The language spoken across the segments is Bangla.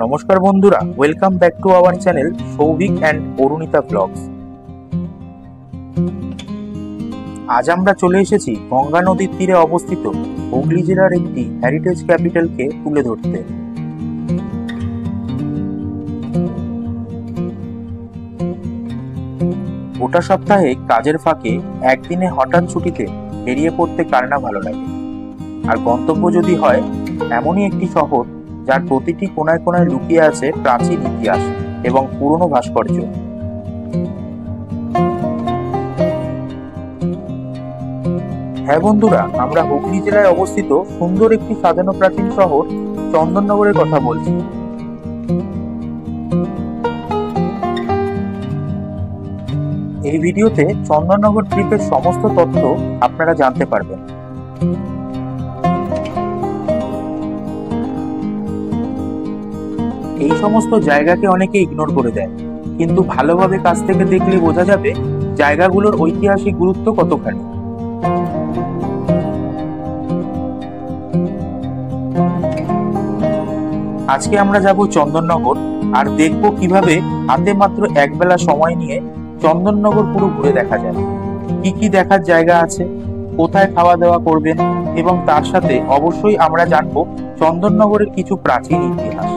নমস্কার বন্ধুরা, welcome back to our channel Souvik and Arunita vlogs. আজ আমরা চলে এসেছি গঙ্গা নদীর তীরে অবস্থিত হুগলি জেলার একটি হেরিটেজ ক্যাপিটালকে তুলে ধরতে। গোটা সপ্তাহে কাজের ফাঁকে একদিনে হঠাৎ ছুটিতে বেরিয়ে পড়তে কার না ভালো লাগে। আর গন্তব্য যদি হয় এমনই একটি শহর যার প্রতিটি কোনায় কোনায় লুকিয়ে আছে প্রাচীন ইতিহাস এবং পুরনো ভাস্কর্য। হ্যাঁ বন্ধুরা, আমরা হুগলি জেলায় অবস্থিত সুন্দর একটি সাজানো প্রাচীন শহর চন্দননগরের কথা বলছি। এই ভিডিওতে চন্দননগর ট্রিপের সমস্ত তথ্য আপনারা জানতে পারবেন। এই সমস্ত জায়গাকে অনেকে ইগনোর করে দেয়, কিন্তু ভালোভাবে কাছ থেকে দেখলে বোঝা যাবে জায়গাগুলোর ঐতিহাসিক গুরুত্ব কতখানি। আজকে আমরা যাব চন্দননগর আর দেখব কিভাবে হাতে মাত্র একবেলা সময় নিয়ে চন্দননগর পুরো ঘুরে দেখা যায়। কি কি দেখার জায়গা আছে, কোথায় খাওয়া দাওয়া করবেন, এবং তার সাথে অবশ্যই আমরা জানবো চন্দননগরের কিছু প্রাচীন ইতিহাস।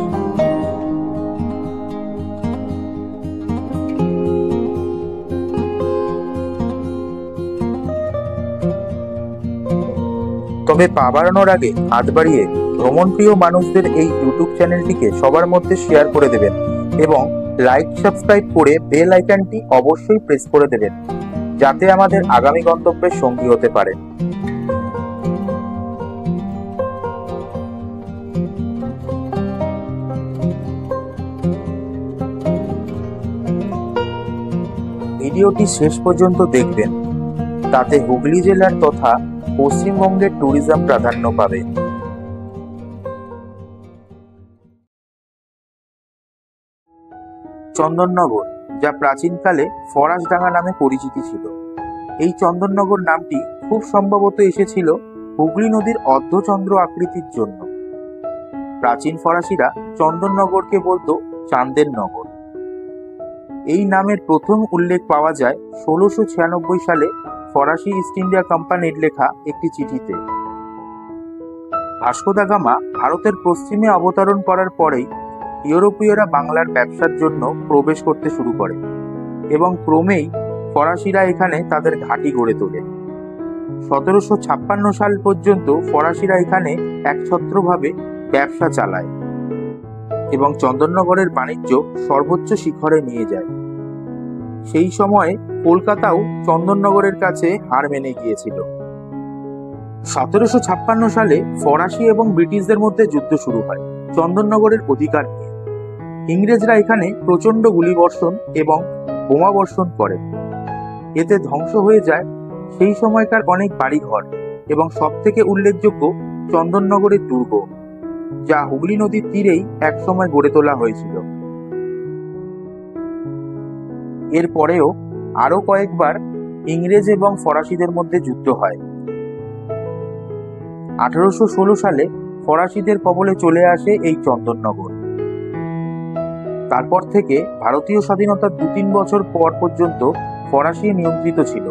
তবে পা বাড়ানোর আগে হাত বাড়িয়ে ভ্রমণ প্রিয় মানুষদের এই ইউটিউব চ্যানেলটিকে সবার মধ্যে শেয়ার করে দেবেন এবং লাইক সাবস্ক্রাইব করে বেল আইকনটি অবশ্যই প্রেস করে দেবেন, যাতে আমাদের আগামী গন্তব্যের সঙ্গী হতে পারেন। ভিডিওটি শেষ পর্যন্ত দেখবেন, তাতে হুগলি জেলার তথা পশ্চিমবঙ্গের ট্যুরিজম প্রাধান্য পাবে। চন্দননগর, যা প্রাচীনকালে ফরাসডাঙ্গা নামে পরিচিতি ছিল। এই চন্দননগর নামটি খুব সম্ভবত এসেছিল হুগলি নদীর অর্ধচন্দ্র আকৃতির জন্য। প্রাচীন ফরাসিরা চন্দননগরকে বলতো চাঁদের নগর। এই নামের প্রথম উল্লেখ পাওয়া যায় 1696 সালে ফরাসি ইস্ট ইন্ডিয়া কোম্পানির লেখা একটি চিঠিতে। ভাস্কো দা গামা ভারতের পশ্চিমে অবতরণ করার পরেই ইউরোপীয়রা বাংলার ব্যবসার জন্য প্রবেশ করতে শুরু করে এবং ক্রমেই ফরাসিরা এখানে তাদের ঘাঁটি গড়ে তোলে। 1756 সাল পর্যন্ত ফরাসিরা এখানে একছত্রভাবে ব্যবসা চালায় এবং চন্দননগরের বাণিজ্য সর্বোচ্চ শিখরে নিয়ে যায়। সেই সময়ে কলকাতাও চন্দননগরের কাছে হার মেনে গিয়েছিল। 1756 সালে ফরাসি এবং ব্রিটিশদের মধ্যে যুদ্ধ শুরু হয় চন্দননগরের অধিকার নিয়ে। ইংরেজরা এখানে প্রচন্ড গুলিবর্ষণ এবং বোমা বর্ষণ করে। এতে ধ্বংস হয়ে যায় সেই সময়কার অনেক বাড়িঘর এবং সবথেকে উল্লেখযোগ্য চন্দননগরের দুর্গ, যা হুগলি নদীর তীরেই একসময় গড়ে তোলা হয়েছিল। এরপরেও আরো কয়েকবার ইংরেজ এবং ফরাসিদের মধ্যে যুদ্ধ হয়। 1816 সালে ফরাসিদের কবলে চলে আসে এই চন্দননগর। তারপর থেকে ভারতীয় স্বাধীনতার 2-3 বছর পর পর্যন্ত ফরাসি নিয়ন্ত্রিত ছিল।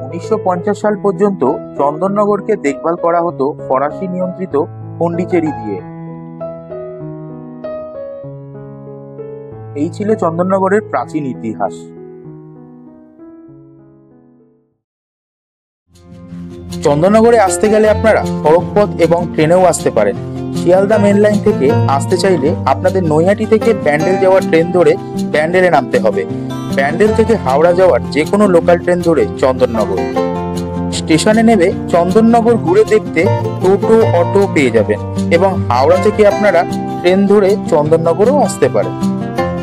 1950 সাল পর্যন্ত চন্দননগরকে দেখভাল করা হতো ফরাসি নিয়ন্ত্রিত পন্ডিচেরি দিয়ে। এই ছিল চন্দননগরের প্রাচীন ইতিহাস। চন্দননগরে আসতে গেলে আপনারা সড়কপথ এবং ট্রেনেও আসতে পারেন। শিয়ালদা মেন লাইন থেকে আসতে চাইলে আপনাদের নৈহাটি থেকে ব্যান্ডেল যাওয়ার ট্রেন ধরে ব্যান্ডেলে নামতে হবে। ব্যান্ডেল থেকে হাওড়া যাওয়ার যে কোনো লোকাল ট্রেন ধরে চন্দননগর স্টেশনে নেমে চন্দননগর ঘুরে দেখতে টোটো অটো পেয়ে যাবেন এবং হাওড়া থেকে আপনারা ট্রেন ধরে চন্দননগরও আসতে পারেন।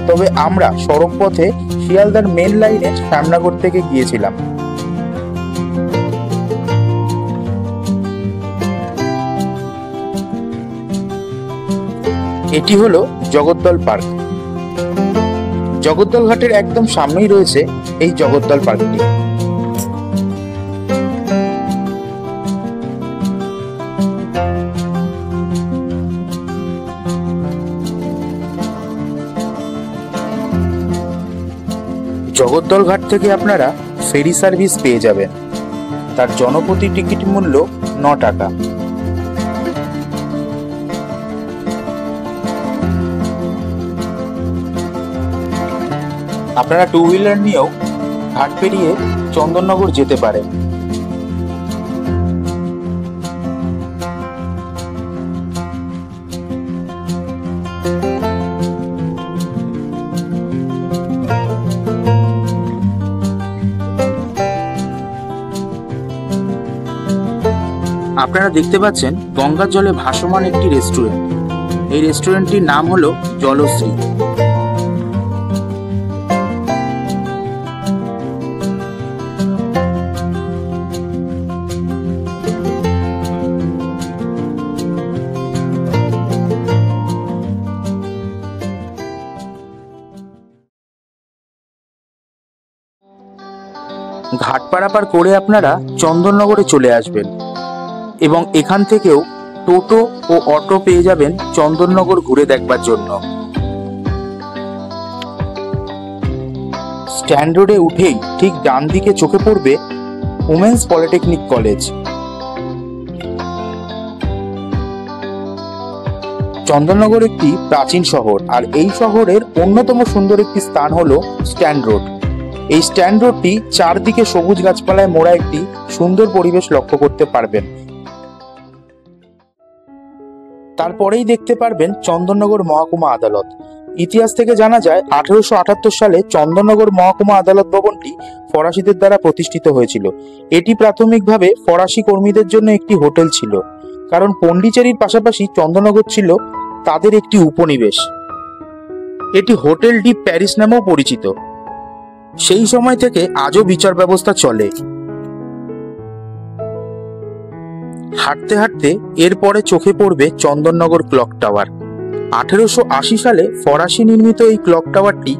তবে আমরা সড়ক পথে শিয়ালদার মেন লাইনে শ্যামনগর থেকে গিয়েছিলাম। এটি হলো জগদ্দল পার্ক। জগদ্দল ঘাটের একদম সামনেই রয়েছে এই জগদ্দল পার্কটি। জগদ্দল ঘাট থেকে আপনারা ফেরি সার্ভিস পেয়ে যাবেন। তার জনপ্রতি টিকিট মূল্য 9 টাকা। আপনারা 2 হুইলার নিয়েও ঘাট পেরিয়ে চন্দননগর যেতে পারেন। আপনারা দেখতে পাচ্ছেন গঙ্গার জলে ভাসমান একটি রেস্টুরেন্ট। এই রেস্টুরেন্টটির নাম হলো জলশ্রী। ঘাট পারাপার করে আপনারা চন্দননগরে চলে আসবেন এবং এখান থেকেও টোটো ও অটো পেয়ে যাবেন চন্দননগর ঘুরে দেখবার জন্য। স্ট্যান্ড রোডে উঠেই ঠিক ডান দিকে চোখে পড়বে উমেন্স পলিটেকনিক কলেজ। চন্দননগর একটি প্রাচীন শহর, আর এই শহরের অন্যতম সুন্দর একটি স্থান হলো স্ট্যান্ড রোড। এই স্ট্যান্ড রোডটি চারদিকে সবুজ গাছপালায় মোড়া একটি সুন্দর পরিবেশ লক্ষ্য করতে পারবেন। তারপরেই দেখতে পারবেন চন্দননগর মহকুমা আদালত। ইতিহাস থেকে জানা যায় 1878 সালে চন্দননগর মহকুমা আদালত ভবনটি ফরাসিদের দ্বারা প্রতিষ্ঠিত হয়েছিল। এটি প্রাথমিকভাবে ফরাসি কর্মীদের জন্য একটি হোটেল ছিল, কারণ পন্ডিচেরির পাশাপাশি চন্দননগর ছিল তাদের একটি উপনিবেশ। এটি হোটেল ডি প্যারিস নামেও পরিচিত। সেই সময় থেকে আজও বিচার ব্যবস্থা চলে। হাঁটতে হাঁটতে এরপরে চোখে পড়বে চন্দননগর ক্লক টাওয়ার। 1880 সালে ফরাসি নির্মিত এই ক্লক টাওয়ারটি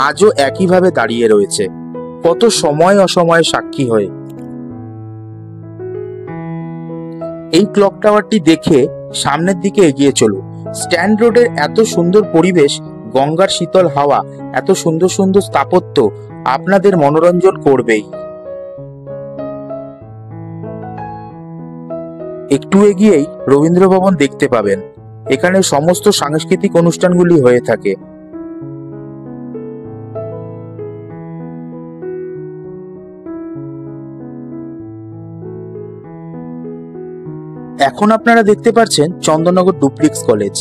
আজও একইভাবে দাঁড়িয়ে রয়েছে, কত সময় অসময়ে সাক্ষী হয়ে। এই ক্লক টাওয়ারটি দেখে সামনের দিকে এগিয়ে চলুন। স্ট্যান্ড রোডের এত সুন্দর পরিবেশ, গঙ্গার শীতল হাওয়া, এত সুন্দর সুন্দর স্থাপত্য আপনাদের মনোরঞ্জন করবেই। একটু এগিয়েই রবীন্দ্র ভবন দেখতে পাবেন। এখানে সমস্ত সাংস্কৃতিক অনুষ্ঠানগুলি হয়ে থাকে। এখন আপনারা দেখতে পাচ্ছেন চন্দননগর ডুপ্লেক্স কলেজ।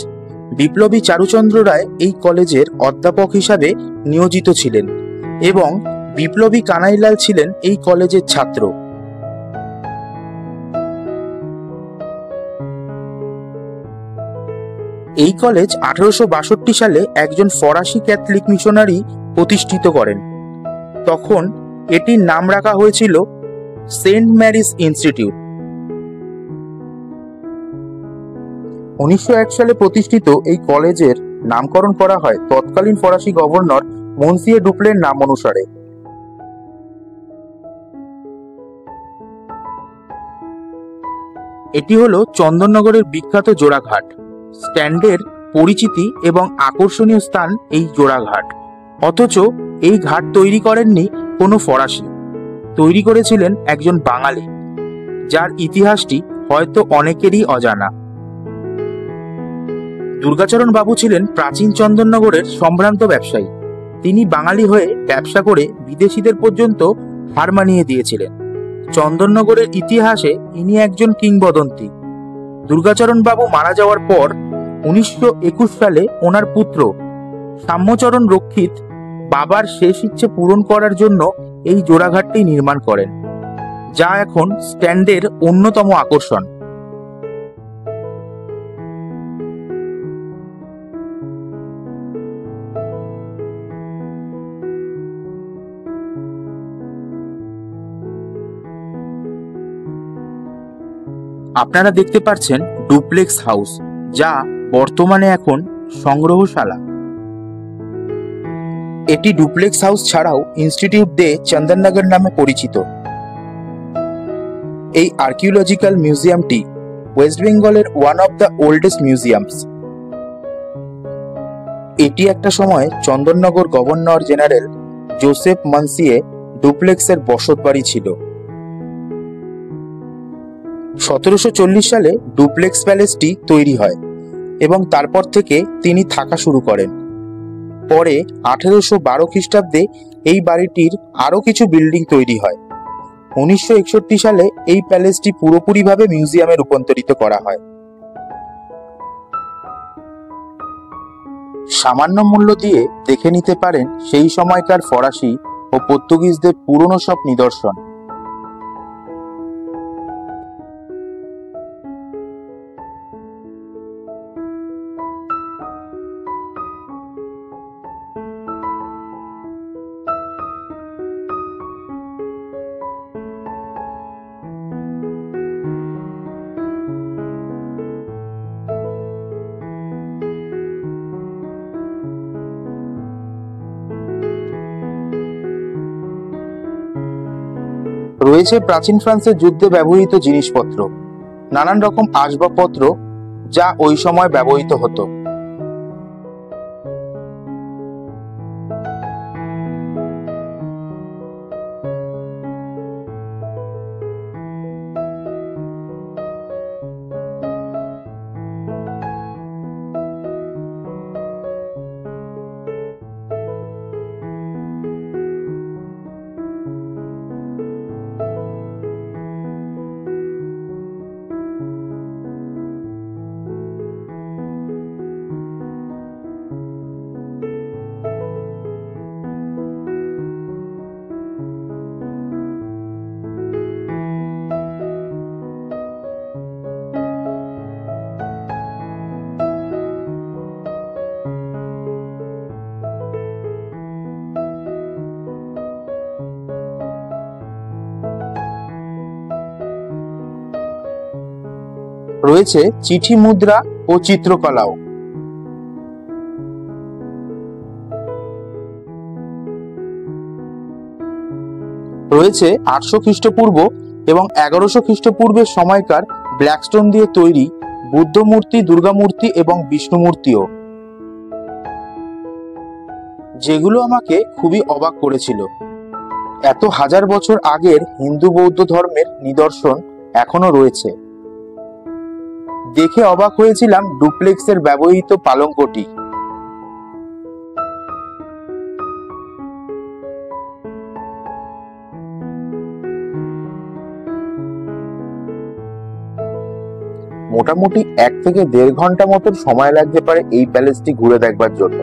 বিপ্লবী চারুচন্দ্র রায় এই কলেজের অধ্যাপক হিসাবে নিয়োজিত ছিলেন এবং বিপ্লবী কানাইলাল ছিলেন এই কলেজের ছাত্র। এই কলেজ 1862 সালে একজন ফরাসি ক্যাথলিক মিশনারি প্রতিষ্ঠিত করেন। তখন এটির নাম রাখা হয়েছিল সেন্ট ম্যারিস ইনস্টিটিউট। 1901 সালে প্রতিষ্ঠিত এই কলেজের নামকরণ করা হয় তৎকালীন ফরাসি গভর্নর মনসিয়ে ডুপ্লের নাম অনুসারে। এটি হলো চন্দননগরের বিখ্যাত জোড়াঘাট। স্ট্যান্ডের পরিচিতি এবং আকর্ষণীয় স্থান এই জোড়াঘাট। অথচ এই ঘাট তৈরি করেননি কোনো ফরাসি, তৈরি করেছিলেন একজন বাঙালি, যার ইতিহাসটি হয়তো অনেকেরই অজানা। দুর্গাচরণ বাবু ছিলেন প্রাচীন চন্দননগরের সম্ভ্রান্ত ব্যবসায়ী। তিনি বাঙালি হয়ে ব্যবসা করে বিদেশিদের পর্যন্ত হার মানিয়ে দিয়েছিলেন। চন্দননগরের ইতিহাসে ইনি একজন কিংবদন্তি। দুর্গাচরণ বাবু মারা যাওয়ার পর 1921 সালে ওনার পুত্র সাম্যচরণ রক্ষিত বাবার শেষ ইচ্ছে পূরণ করার জন্য এই জোড়াঘাটটি নির্মাণ করেন, যা এখন স্ট্যান্ডের অন্যতম আকর্ষণ। আপনারা দেখতে পাচ্ছেন ডুপ্লেক্স হাউস, যা বর্তমানে এখন সংগ্রহশালা। এটি ডুপ্লেক্স হাউস ছাড়াও ইনস্টিটিউট দে চন্দননগর নামে পরিচিত। এই আর্কিওলজিক্যাল মিউজিয়ামটি ওয়েস্ট বেঙ্গলের one of the oldest museums. এটি একটা সময় চন্দননগর গভর্নর জেনারেল জোসেফ মানসিয়ে ডুপ্লেক্সের বসতবাড়ি ছিল। 1740 সালে ডুপ্লেক্স প্যালেসটি তৈরি হয় এবং তারপর থেকে তিনি থাকা শুরু করেন। পরে 1812 খ্রিস্টাব্দে এই বাড়িটির আরো কিছু বিল্ডিং তৈরি হয়। 1961 সালে এই প্যালেসটি পুরোপুরিভাবে মিউজিয়ামে রূপান্তরিত করা হয়। সামান্য মূল্য দিয়ে দেখে নিতে পারেন সেই সময়কার ফরাসি ও পর্তুগিজদের পুরনো সব নিদর্শন। রয়েছে প্রাচীন ফ্রান্সের যুদ্ধে ব্যবহৃত জিনিসপত্র, নানান রকম আসবাবপত্র যা ওই সময় ব্যবহৃত হতো। রয়েছে চিঠি মুদ্রা ও চিত্রকলাও। রয়েছে 800 খ্রিস্টপূর্ব এবং 1100 খ্রিস্টপূর্বের সময়কার ব্ল্যাকস্টোন দিয়ে তৈরি বুদ্ধ মূর্তি, দুর্গা মূর্তি এবং বিষ্ণু মূর্তিও, যেগুলো আমাকে খুবই অবাক করেছিল। এত হাজার বছর আগের হিন্দু বৌদ্ধ ধর্মের নিদর্শন এখনো রয়েছে। দেখে অবাক হয়েছিলাম ডুপ্লেক্সের ব্যবহৃত পালঙ্কটি। মোটামুটি 1 থেকে 1.5 ঘন্টা মতন সময় লাগতে পারে এই প্যালেসটি ঘুরে দেখবার জন্য।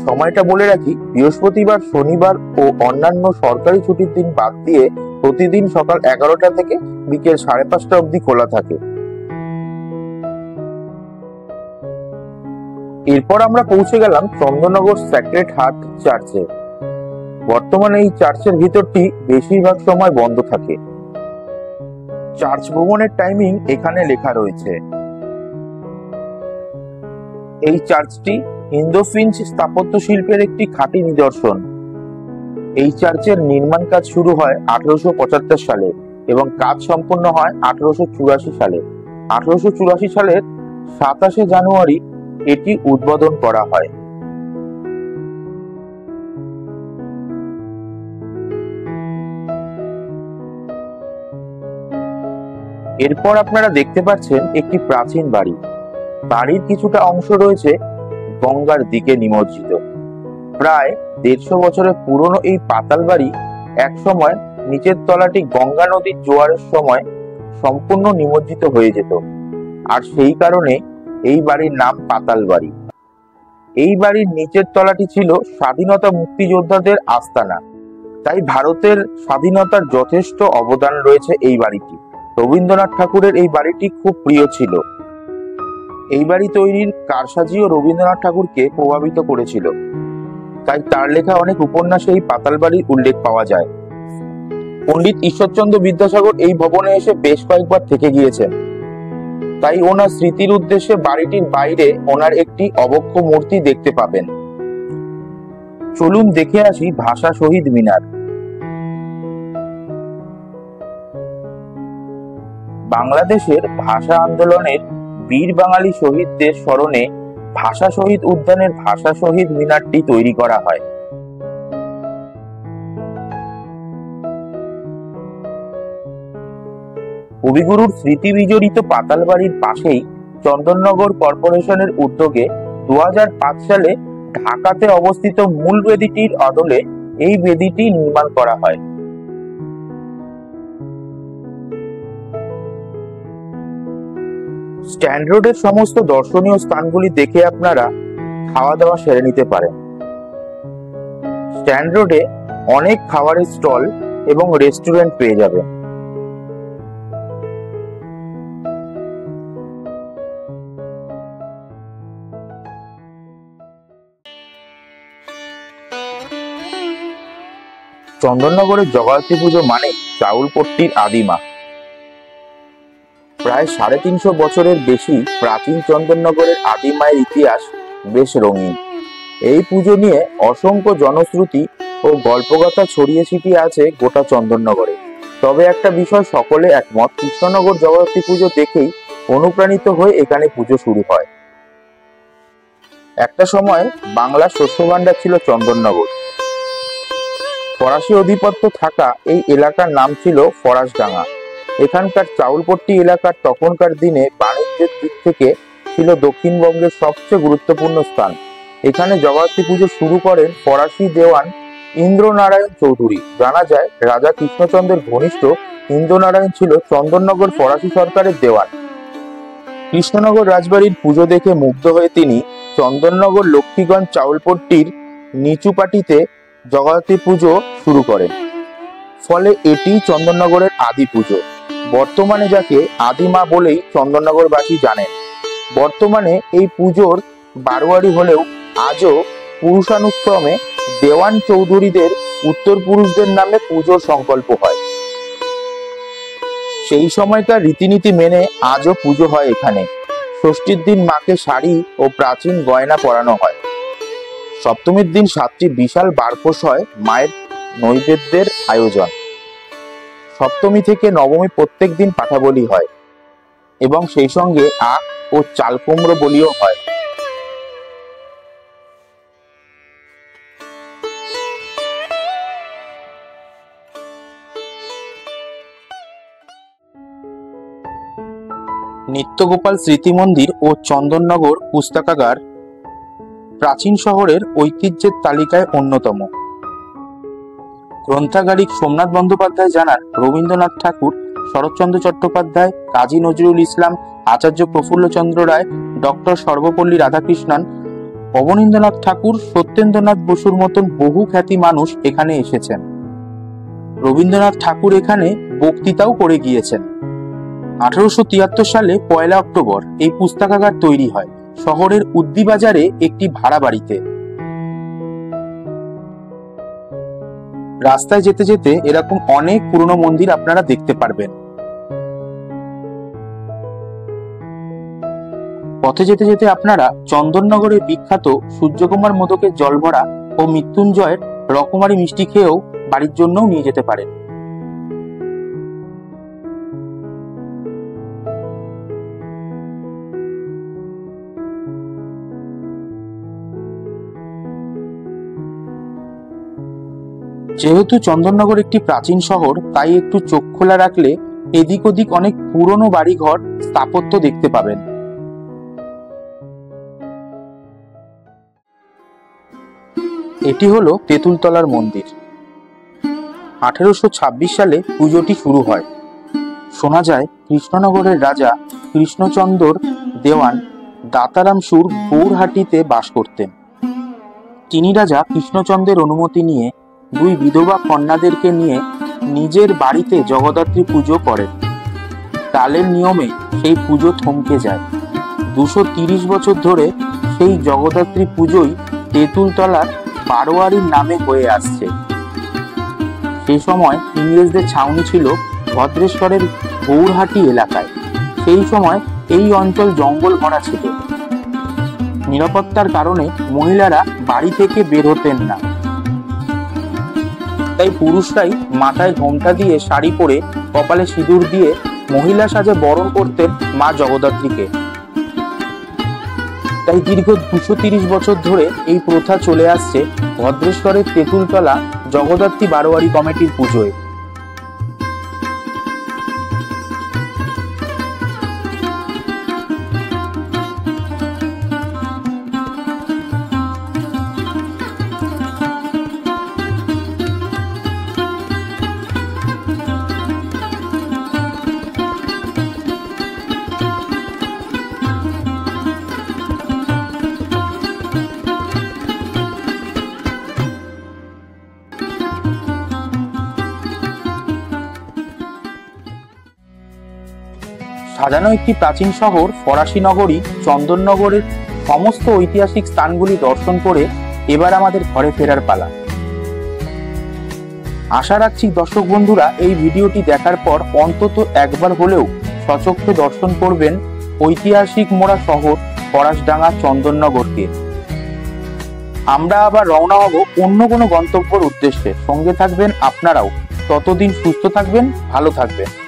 সময়টা বলে রাখি, বৃহস্পতিবার, শনিবার ও অন্যান্য সরকারি ছুটির দিন বাদ দিয়ে প্রতিদিন সকাল 11টা থেকে বিকেল 5:30 অবধি খোলা থাকে। এরপর আমরা পৌঁছে গেলাম চন্দননগর স্যাক্রেড হার্ট চার্চে। বর্তমানে এই চার্চের ভিতরটি বেশিরভাগ সময় বন্ধ থাকে। চার্চ ভবনের টাইমিং এখানে লেখা রয়েছে। এই চার্চটি ইন্দো-ফিঞ্চ স্থাপত্য শিল্পের একটি খাঁটি নিদর্শন। এই চার্চের নির্মাণ কাজ শুরু হয় 1875 সালে এবং কাজ সম্পন্ন হয় 1884 সালে। 1884 সালের 27শে জানুয়ারি এটি উদ্বোধন করা হয়। এরপর আপনারা দেখতে পাচ্ছেন একটি প্রাচীন বাড়ি। বাড়ির কিছুটা অংশ রয়েছে গঙ্গার দিকে নিমজ্জিত। প্রায় 150 বছরের পুরনো এই পাতাল বাড়ি এক সময় নিচের তলাটি গঙ্গা নদীর জোয়ারের সময় সম্পূর্ণ নিমজ্জিত হয়ে যেত, আর সেই কারণে এই বাড়ির নাম পাতাল বাড়ি। এই বাড়ির নিচের তলাটি ছিল স্বাধীনতা মুক্তিযোদ্ধাদের আস্তানা, তাই ভারতের স্বাধীনতার যথেষ্ট অবদান রয়েছে এই বাড়িটি। রবীন্দ্রনাথ ঠাকুরের এই বাড়িটি খুব প্রিয় ছিল। এই বাড়ি তৈরির কারসাজিও রবীন্দ্রনাথ ঠাকুরকে প্রভাবিত করেছিল, তাই তার লেখা অনেক উপন্যাসে এই পাতাল বাড়ির উল্লেখ পাওয়া যায়। পণ্ডিত ঈশ্বরচন্দ্র বিদ্যাসাগর এই ভবনে এসে বেশ কয়েকবার থেকে গিয়েছেন, তাই ওনার স্মৃতির উদ্দেশ্যে বাড়িটির বাইরে ওনার একটি অবক্ষ মূর্তি দেখতে পাবেন। চলুন দেখে আসি ভাষা শহীদ মিনার। বাংলাদেশের ভাষা আন্দোলনের বীর বাঙালি শহীদদের স্মরণে ভাষা শহীদ উদ্যানের ভাষা শহীদ মিনারটি তৈরি করা হয়। কবিগুরুর স্মৃতি বিজড়িত পাতালবাড়ির পাশেই চন্দননগর কর্পোরেশনের উদ্যোগে 2005 সালে ঢাকাতে অবস্থিত মূল বেদিটির আদলে এই বেদিটি নির্মাণ করা হয়। স্ট্যান্ড রোডের সমস্ত দর্শনীয় স্থানগুলি দেখে আপনারা খাওয়া দাওয়া সেরে নিতে পারেন। স্ট্যান্ড রোডে অনেক খাবারের স্টল এবং রেস্টুরেন্ট পেয়ে যাবেন। চন্দননগরের জগদ্ধাত্রী পুজো মানে চাউলপট্টির আদিমা। প্রায় 350 বছরের বেশি প্রাচীন চন্দননগরের আদিমায়ের ইতিহাস বেশ রঙিন। এই পুজো নিয়ে অসংখ্য জনশ্রুতি ও গল্পগাথা ছড়িয়ে ছিটিয়ে আছে গোটা চন্দননগরে। তবে একটা বিষয় সকলে একমত, কৃষ্ণনগর জগদ্ধাত্রী পুজো দেখেই অনুপ্রাণিত হয়ে এখানে পুজো শুরু হয়। একটা সময় বাংলার শস্য ভাণ্ডার ছিল চন্দননগর। ফরাসি আধিপত্য থাকা এই এলাকার নাম ছিল ফরাসডাঙ্গা। এখানকার চাউলপট্টি এলাকার তখনকার দিনে বাণিজ্যের দিক থেকে ছিল দক্ষিণবঙ্গের সবচেয়ে গুরুত্বপূর্ণ স্থান। এখানে জগদ্ধাত্রী পুজো শুরু করেন ফরাসি দেওয়ান ইন্দ্রনারায়ণ চৌধুরী। জানা যায় রাজা কৃষ্ণচন্দ্রের ঘনিষ্ঠ ইন্দ্রনারায়ণ ছিল চন্দননগর ফরাসি সরকারের দেওয়ান। কৃষ্ণনগর রাজবাড়ির পুজো দেখে মুগ্ধ হয়ে তিনি চন্দননগর লক্ষ্মীগঞ্জ চাউলপট্টির নিচুপাটিতে জগদ্ধাত্রী পুজো শুরু করেন। ফলে এটি চন্দননগরের আদি পুজো। বর্তমানে যাকে আদিমা বলেই চন্দননগরবাসী জানেন। বর্তমানে এই পুজোর বারোয়ারি হলেও আজও পুরুষানুক্রমে দেওয়ান চৌধুরীদের উত্তর পুরুষদের নামে পুজোর সংকল্প হয়। সেই সময়কার রীতিনীতি মেনে আজও পুজো হয় এখানে। ষষ্ঠীর দিন মাকে শাড়ি ও প্রাচীন গয়না পরানো হয়। সপ্তমীর দিন 7টি বিশাল বারকোষ হয় মায়ের নৈবেদ্যের আয়োজন। সপ্তমী থেকে নবমী প্রত্যেক দিন পাঠা বলি হয় এবং সেই সঙ্গে আখ ও চাল কুমড়ো বলিও হয়। নিত্যগোপাল স্মৃতি মন্দির ও চন্দননগর পুস্তকাগার প্রাচীন শহরের ঐতিহ্যের তালিকায় অন্যতম। গ্রন্থাগারিক সোমনাথ বন্দ্যোপাধ্যায় জানান, রবীন্দ্রনাথ ঠাকুর, শরৎচন্দ্র চট্টোপাধ্যায়, কাজী নজরুল ইসলাম, আচার্য প্রফুল্লচন্দ্র রায়, ডক্টর সর্বপল্লী রাধাকৃষ্ণন, অবনীন্দ্রনাথ ঠাকুর, সত্যেন্দ্রনাথ বসুর মতন বহু খ্যাতি মানুষ এখানে এসেছেন। রবীন্দ্রনাথ ঠাকুর এখানে বক্তৃতাও করে গিয়েছেন। 1873 সালে 1 অক্টোবর এই পুস্তকাগার তৈরি হয় শহরের উদ্দিবাজারে একটি ভাড়া বাড়িতে। রাস্তায় যেতে যেতে এরকম অনেক পুরনো মন্দির আপনারা দেখতে পারবেন। পথে যেতে যেতে আপনারা চন্দননগরের বিখ্যাত সূর্যকুমার মোদকের জলভরা ও মৃত্যুঞ্জয়ের রকমারি মিষ্টি খেয়েও বাড়ির জন্যও নিয়ে যেতে পারেন। যেহেতু চন্দননগর একটি প্রাচীন শহর, তাই একটু চোখ খোলা রাখলে এদিক ওদিক অনেক পুরনো বাড়িঘর, স্থাপত্য দেখতে পাবেন। এটি হলো তেঁতুলতলার মন্দির। 1826 সালে পুজোটি শুরু হয়। শোনা যায় কৃষ্ণনগরের রাজা কৃষ্ণচন্দ্র দেওয়ান দাতারাম সুর গৌরহাটিতে বাস করতেন। তিনি রাজা কৃষ্ণচন্দ্রের অনুমতি নিয়ে 2 বিধবা কন্যাদেরকে নিয়ে নিজের বাড়িতে জগদ্ধাত্রী পুজো করেন। কালের নিয়মে সেই পুজো থমকে যায়। 230 বছর ধরে সেই জগদ্ধাত্রী পুজোই তেঁতুলতলার বারোয়ারির নামে হয়ে আসছে। সেই সময় ইংরেজদের ছাউনি ছিল ভদ্রেশ্বরের গৌরহাটি এলাকায়। সেই সময় এই অঞ্চল জঙ্গল ভরা ছিল। নিরাপত্তার কারণে মহিলারা বাড়ি থেকে বের হতেন না। তাই পুরুষরাই মাথায় ঘোমটা দিয়ে শাড়ি পরে কপালে সিঁদুর দিয়ে মহিলা সাজে বরণ করতেন মা জগদ্ধাত্রীকে। তাই দীর্ঘ 230 বছর ধরে এই প্রথা চলে আসছে ভদ্রেশ্বরের তেঁতুলতলা জগদ্ধাত্রী বারোয়ারি কমিটির পুজোয়। সাজানো একটি প্রাচীন শহর ফরাসি নগরী চন্দননগরের সমস্ত ঐতিহাসিক স্থানগুলি দর্শন করে এবার আমাদের ঘরে ফেরার পালা। আশা রাখছি দর্শক বন্ধুরা এই ভিডিওটি দেখার পর অন্তত একবার হলেও সচক্ষে দর্শন করবেন ঐতিহাসিক মোড়া শহর ফরাসডাঙ্গা চন্দননগরকে। আমরা আবার রওনা হব অন্য কোনো গন্তব্যের উদ্দেশ্যে। সঙ্গে থাকবেন আপনারাও। ততদিন সুস্থ থাকবেন, ভালো থাকবেন।